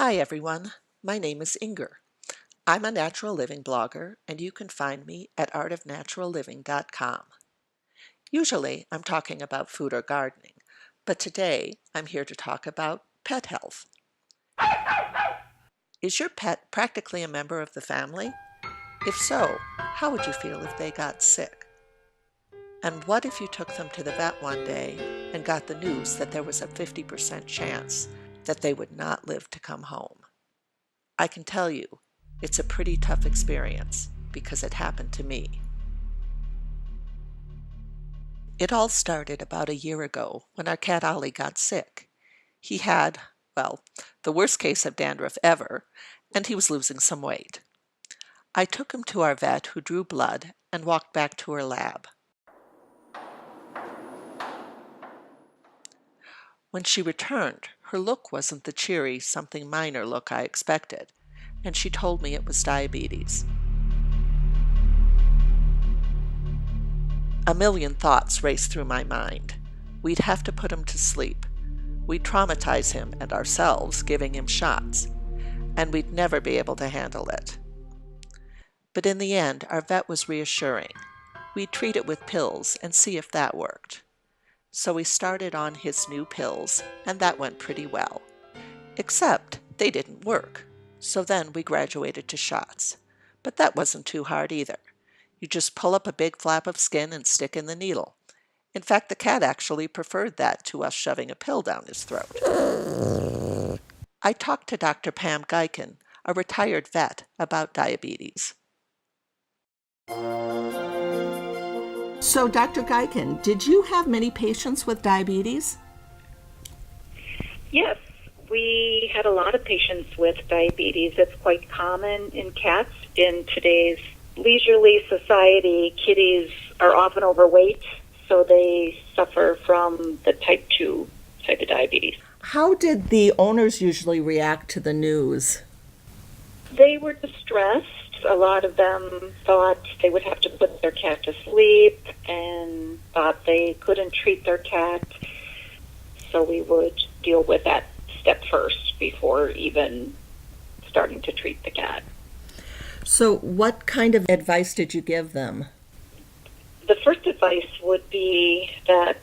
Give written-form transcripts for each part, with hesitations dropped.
Hi everyone, my name is Inger. I'm a natural living blogger and you can find me at artofnaturalliving.com. Usually I'm talking about food or gardening, but today I'm here to talk about pet health. Is your pet practically a member of the family? If so, how would you feel if they got sick? And what if you took them to the vet one day and got the news that there was a 50% chance that they would not live to come home? I can tell you, it's a pretty tough experience because it happened to me. It all started about a year ago when our cat Ollie got sick. He had, well, the worst case of dandruff ever, and he was losing some weight. I took him to our vet who drew blood and walked back to her lab. When she returned, her look wasn't the cheery, something minor look I expected, and she told me it was diabetes. A million thoughts raced through my mind. We'd have to put him to sleep. We'd traumatize him and ourselves giving him shots, and we'd never be able to handle it. But in the end, our vet was reassuring. We'd treat it with pills and see if that worked. So we started on his new pills, and that went pretty well. Except they didn't work. So then we graduated to shots. But that wasn't too hard either. You just pull up a big flap of skin and stick in the needle. In fact, the cat actually preferred that to us shoving a pill down his throat. I talked to Dr. Pam Geiken, a retired vet, about diabetes. So, Dr. Geiken, did you have many patients with diabetes? Yes, we had a lot of patients with diabetes. It's quite common in cats. In today's leisurely society, kitties are often overweight, so they suffer from the type 2 type of diabetes. How did the owners usually react to the news? They were distressed. A lot of them thought they would have to put their cat to sleep and thought they couldn't treat their cat. So we would deal with that step first before even starting to treat the cat. So what kind of advice did you give them? The first advice would be that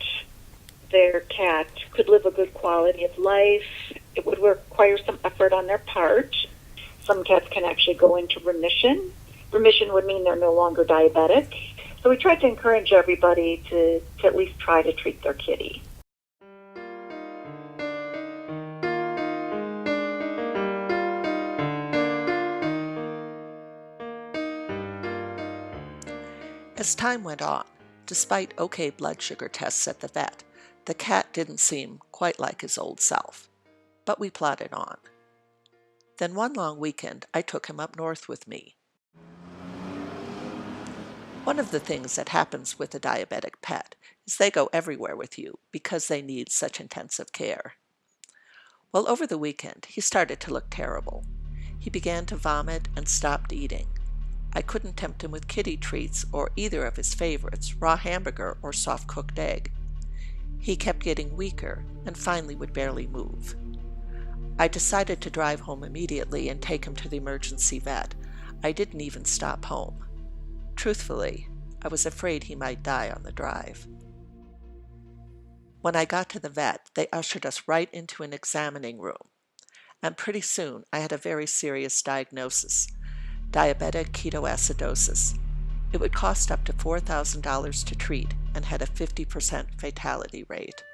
their cat could live a good quality of life. It would require some effort on their part. Some cats can actually go into remission. Remission would mean they're no longer diabetic. So we tried to encourage everybody to at least try to treat their kitty. As time went on, despite okay blood sugar tests at the vet, the cat didn't seem quite like his old self. But we plodded on. Then one long weekend, I took him up north with me. One of the things that happens with a diabetic pet is they go everywhere with you because they need such intensive care. Well, over the weekend, he started to look terrible. He began to vomit and stopped eating. I couldn't tempt him with kitty treats or either of his favorites, raw hamburger or soft-cooked egg. He kept getting weaker and finally would barely move. I decided to drive home immediately and take him to the emergency vet. I didn't even stop home. Truthfully, I was afraid he might die on the drive. When I got to the vet, they ushered us right into an examining room. And pretty soon, I had a very serious diagnosis, diabetic ketoacidosis. It would cost up to $4,000 to treat and had a 50% fatality rate.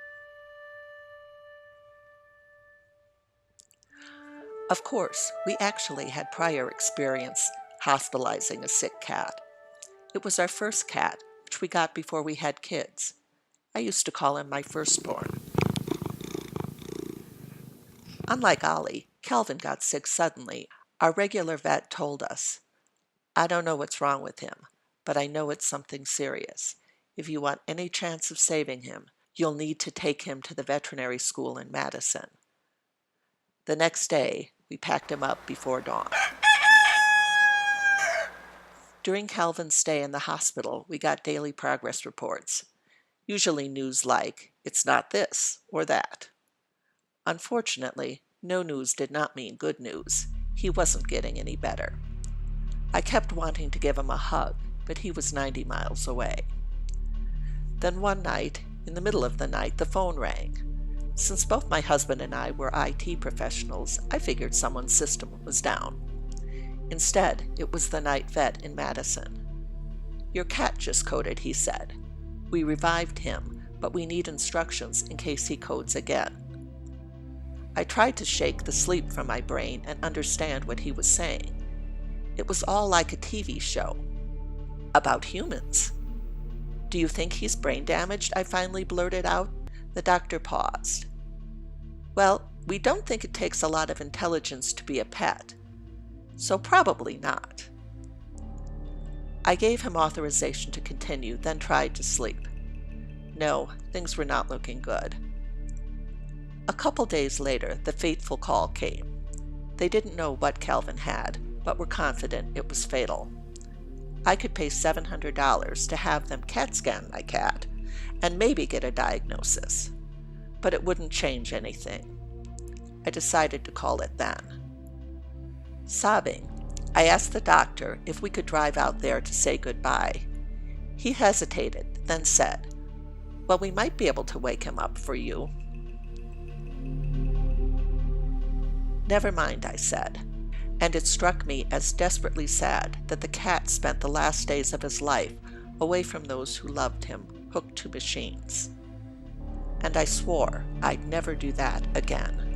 Of course, we actually had prior experience hospitalizing a sick cat. It was our first cat, which we got before we had kids. I used to call him my firstborn. Unlike Ollie, Calvin got sick suddenly. Our regular vet told us, "I don't know what's wrong with him, but I know it's something serious. If you want any chance of saving him, you'll need to take him to the veterinary school in Madison." The next day, we packed him up before dawn. During Calvin's stay in the hospital, we got daily progress reports. Usually news like, "It's not this or that." Unfortunately, No news did not mean good news. He wasn't getting any better. I kept wanting to give him a hug, but he was 90 miles away. Then one night, in the middle of the night, the phone rang. Since both my husband and I were IT professionals, I figured someone's system was down. Instead, it was the night vet in Madison. "Your cat just coded," he said. "We revived him, but we need instructions in case he codes again." I tried to shake the sleep from my brain and understand what he was saying. It was all like a TV show. About humans. "Do you think he's brain damaged?" I finally blurted out. The doctor paused. "Well, we don't think it takes a lot of intelligence to be a pet, so probably not." I gave him authorization to continue, then tried to sleep. No, things were not looking good. A couple days later, the fateful call came. They didn't know what Calvin had, but were confident it was fatal. I could pay $700 to have them CAT scan my cat and maybe get a diagnosis, but it wouldn't change anything. I decided to call it then. Sobbing, I asked the doctor if we could drive out there to say goodbye. He hesitated, then said, "Well, we might be able to wake him up for you." "Never mind," I said, and it struck me as desperately sad that the cat spent the last days of his life away from those who loved him, hooked to machines. And I swore I'd never do that again.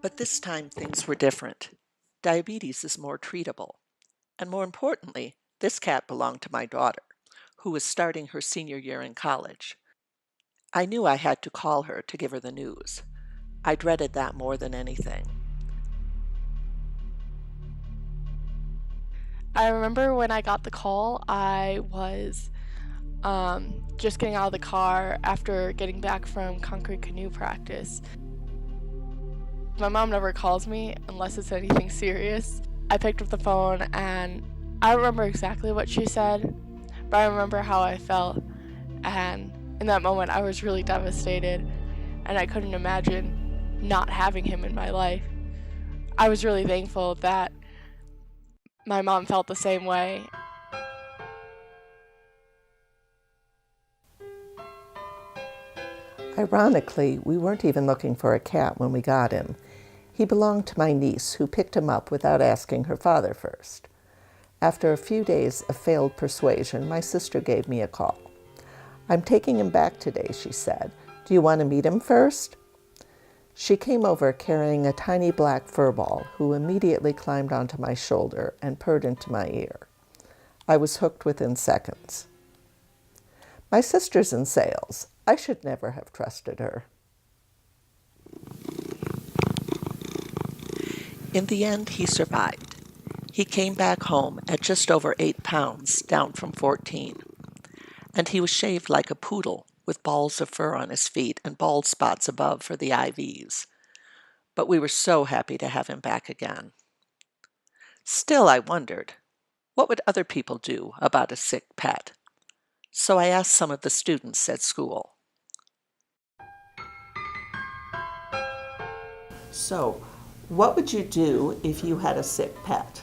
But this time things were different. Diabetes is more treatable. And more importantly, this cat belonged to my daughter, who was starting her senior year in college. I knew I had to call her to give her the news. I dreaded that more than anything. I remember when I got the call, I was just getting out of the car after getting back from concrete canoe practice. My mom never calls me unless it's anything serious. I picked up the phone and I don't remember exactly what she said, but I remember how I felt. And in that moment, I was really devastated and I couldn't imagine not having him in my life. I was really thankful that my mom felt the same way. Ironically, we weren't even looking for a cat when we got him. He belonged to my niece, who picked him up without asking her father first. After a few days of failed persuasion, my sister gave me a call. "I'm taking him back today," she said. "Do you want to meet him first?" She came over carrying a tiny black fur ball, who immediately climbed onto my shoulder and purred into my ear. I was hooked within seconds. My sister's in sales. I should never have trusted her. In the end, he survived. He came back home at just over 8 pounds, down from 14. And he was shaved like a poodle, with balls of fur on his feet and bald spots above for the IVs. But we were so happy to have him back again. Still, I wondered, what would other people do about a sick pet? So I asked some of the students at school. So, what would you do if you had a sick pet?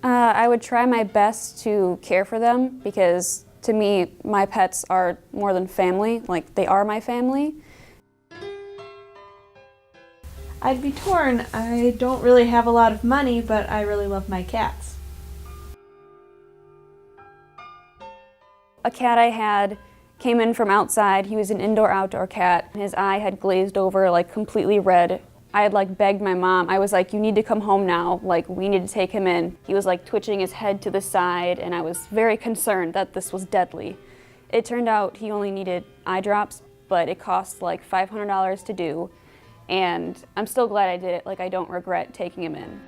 I would try my best to care for them because to me, my pets are more than family, like they are my family. I'd be torn. I don't really have a lot of money, but I really love my cats. A cat I had came in from outside. He was an indoor-outdoor cat. His eye had glazed over, like completely red. I had begged my mom. I was like, "You need to come home now. We need to take him in." He was twitching his head to the side, and I was very concerned that this was deadly. It turned out he only needed eye drops, but it cost $500 to do. And I'm still glad I did it. I don't regret taking him in.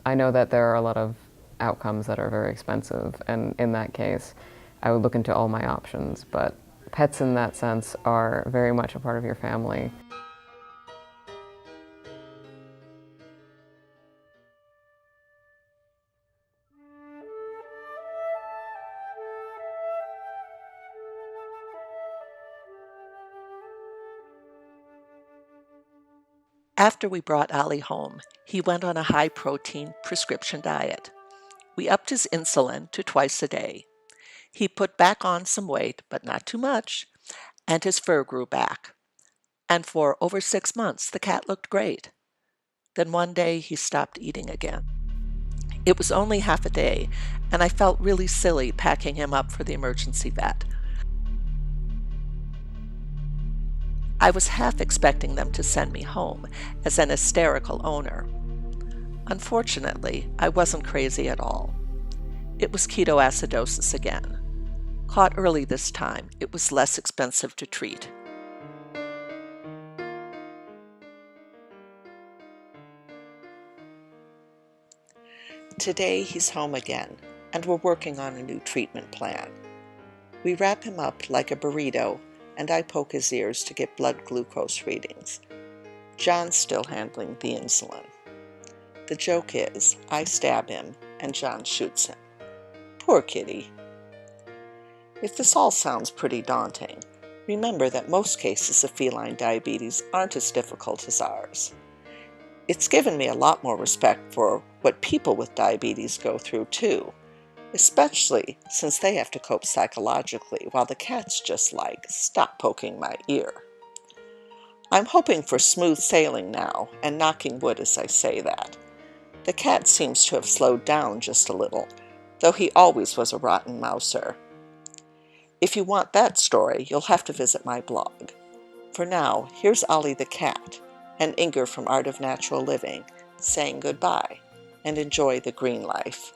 I know that there are a lot of outcomes that are very expensive, and in that case, I would look into all my options, but Pets in that sense are very much a part of your family. After we brought Ollie home, he went on a high-protein prescription diet. We upped his insulin to twice a day. He put back on some weight, but not too much, and his fur grew back. And for over 6 months, the cat looked great. Then one day, he stopped eating again. It was only half a day, and I felt really silly packing him up for the emergency vet. I was half expecting them to send me home as an hysterical owner. Unfortunately, I wasn't crazy at all. It was ketoacidosis again. Caught early this time, it was less expensive to treat. Today he's home again, and we're working on a new treatment plan. We wrap him up like a burrito, and I poke his ears to get blood glucose readings. John's still handling the insulin. The joke is, I stab him, and John shoots him. Poor kitty. If this all sounds pretty daunting, remember that most cases of feline diabetes aren't as difficult as ours. It's given me a lot more respect for what people with diabetes go through too, especially since they have to cope psychologically while the cat's just like, stop poking my ear. I'm hoping for smooth sailing now, and knocking wood as I say that. The cat seems to have slowed down just a little, though he always was a rotten mouser. If you want that story, you'll have to visit my blog. For now, here's Ollie the cat, and Inger from Art of Natural Living, saying goodbye, and enjoy the green life.